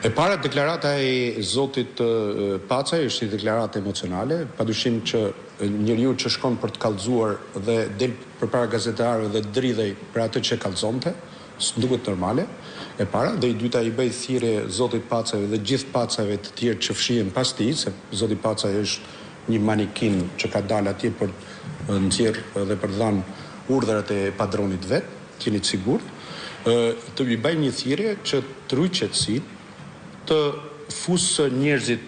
E para, deklarata e zotit Pacaj është një deklaratë emocionale, padyshim që njeriu që shkon për të kallëzuar dhe del përpara gazetarëve dhe dridhej për atë që kallëzonte, s'duket normale. E para, dhe i dyta i bëj thirrje zotit Pacajve dhe gjithë Pacajve të tjerë që fshihen pas tij, se zoti Pacaj është një manikin që ka dalë atje për nxjerr dhe për dhënë urdhrat e padronit vet, jeni të sigurt. Të i bëj një thirrje që të ruaj qetësinë, të fusë njerëzit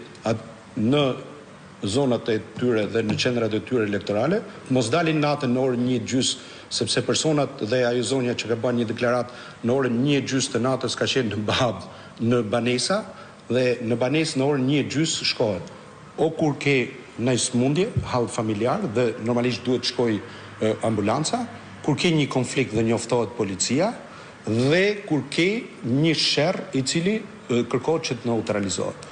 në zonat e tyre dhe në qendrat e tyre elektorale, mos dalin natën në orën 1:30, sepse personat dhe ajo zonja që ka bërë një deklaratë në orën 1:30 të natës ka qenë në Bab, në banesa, dhe në banesë në orën 1:30 shkohet. O kur ke në smundje, hall familjar dhe normalisht duhet shkoj ambulanca, kur ke një konflikt dhe njoftohet policia, dhe kur ke një sherr i cili kërkohet që të neutralizohet.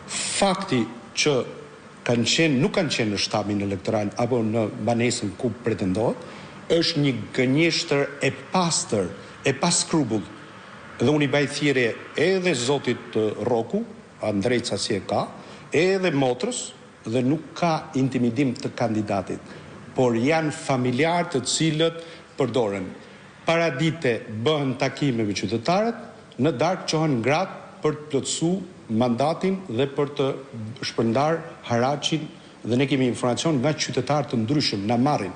Fakti që nuk kanë qenë në shtabin elektoral apo në banesën ku pretendohet, është një gënjeshtër e pastër, e pa skrupull. Dhe unë i bëj thirrje edhe zotit Roku, Andrejca si e ka, edhe motrës, dhe nuk ka intimidim të kandidatit, por janë familjar të cilët përdoren. Paradite bëhen takime me qytetarët, në darkë qohen gratë për të plotësu mandatin dhe për të shpërndar haraqin, dhe ne kemi informacion nga qytetarë të ndryshëm, na marrin.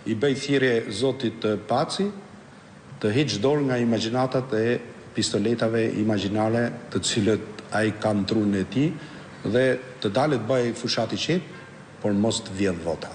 I bëj thirrje zotit Paci të heqë dorë nga imagjinatat e pistoletave imagjinare të cilët ai ka në trunën e tij dhe të dalet bëj fushat i qetë, por mos të vjedh vota.